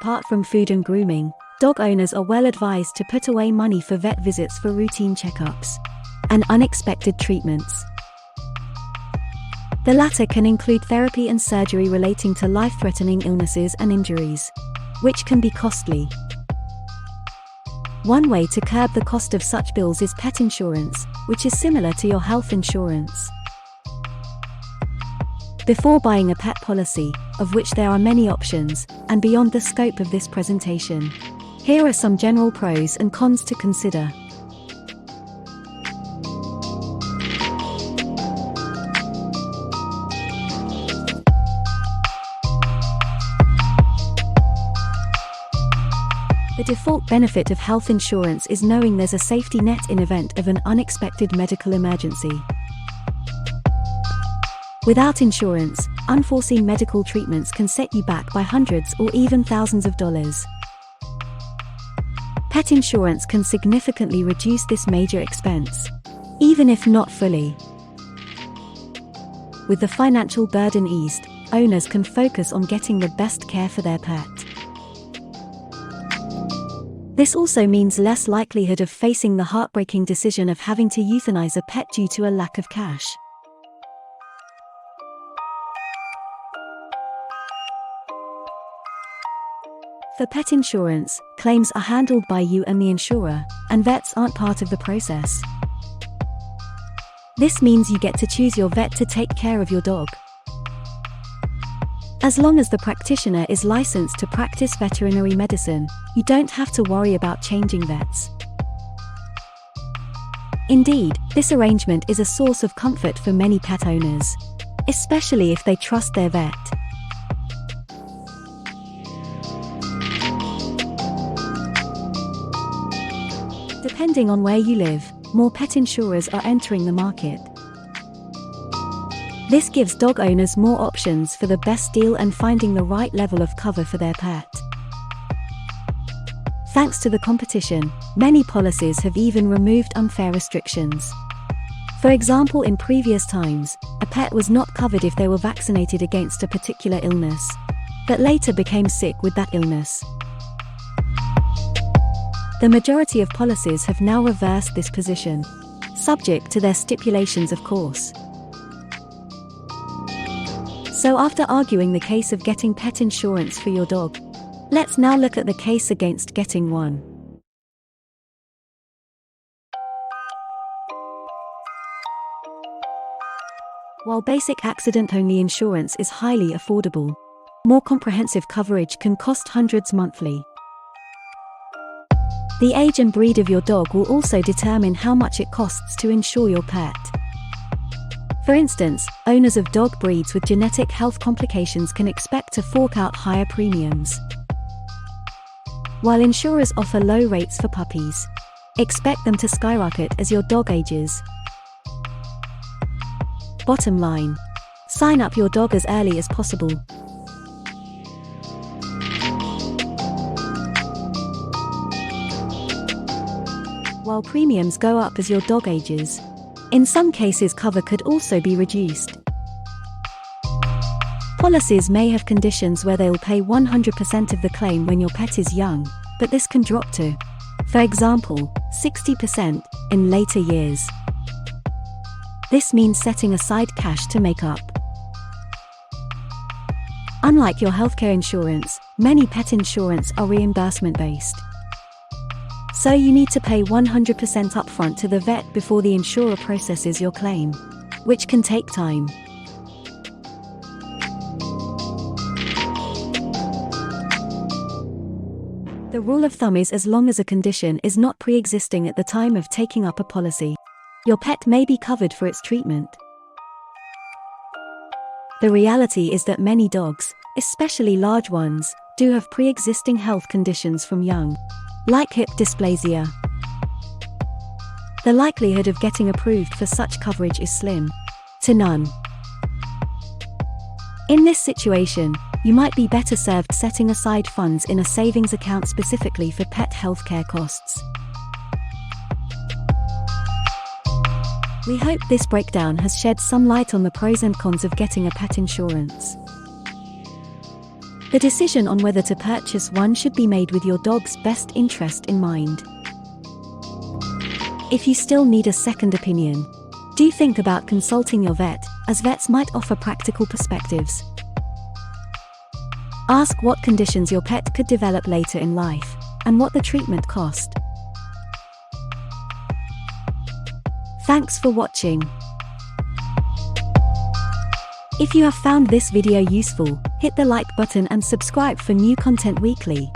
Apart from food and grooming, dog owners are well advised to put away money for vet visits for routine checkups and unexpected treatments. The latter can include therapy and surgery relating to life-threatening illnesses and injuries, which can be costly. One way to curb the cost of such bills is pet insurance, which is similar to your health insurance. Before buying a pet policy, of which there are many options, and beyond the scope of this presentation, here are some general pros and cons to consider. The default benefit of health insurance is knowing there's a safety net in event of an unexpected medical emergency. Without insurance, unforeseen medical treatments can set you back by hundreds or even thousands of dollars. Pet insurance can significantly reduce this major expense, even if not fully. With the financial burden eased, owners can focus on getting the best care for their pet. This also means less likelihood of facing the heartbreaking decision of having to euthanize a pet due to a lack of cash. For pet insurance, claims are handled by you and the insurer, and vets aren't part of the process. This means you get to choose your vet to take care of your dog. As long as the practitioner is licensed to practice veterinary medicine, you don't have to worry about changing vets. Indeed, this arrangement is a source of comfort for many pet owners, especially if they trust their vet. Depending on where you live, more pet insurers are entering the market. This gives dog owners more options for the best deal and finding the right level of cover for their pet. Thanks to the competition, many policies have even removed unfair restrictions. For example, in previous times, a pet was not covered if they were vaccinated against a particular illness, but later became sick with that illness. The majority of policies have now reversed this position, subject to their stipulations, of course. So after arguing the case of getting pet insurance for your dog, let's now look at the case against getting one. While basic accident-only insurance is highly affordable, more comprehensive coverage can cost hundreds monthly. The age and breed of your dog will also determine how much it costs to insure your pet. For instance, owners of dog breeds with genetic health complications can expect to fork out higher premiums, while insurers offer low rates for puppies. Expect them to skyrocket as your dog ages. Bottom line: sign up your dog as early as possible. While premiums go up as your dog ages, in some cases cover could also be reduced. Policies may have conditions where they'll pay 100% of the claim when your pet is young, but this can drop to, for example, 60% in later years. This means setting aside cash to make up. Unlike your healthcare insurance, many pet insurance are reimbursement-based. So you need to pay 100% upfront to the vet before the insurer processes your claim, which can take time. The rule of thumb is as long as a condition is not pre-existing at the time of taking up a policy, your pet may be covered for its treatment. The reality is that many dogs, especially large ones, do have pre-existing health conditions from young, like hip dysplasia. The likelihood of getting approved for such coverage is slim to none. In this situation, you might be better served setting aside funds in a savings account specifically for pet healthcare costs. We hope this breakdown has shed some light on the pros and cons of getting a pet insurance. The decision on whether to purchase one should be made with your dog's best interest in mind. If you still need a second opinion, do think about consulting your vet, as vets might offer practical perspectives. Ask what conditions your pet could develop later in life, and what the treatment cost. Thanks for watching. If you have found this video useful, hit the like button and subscribe for new content weekly.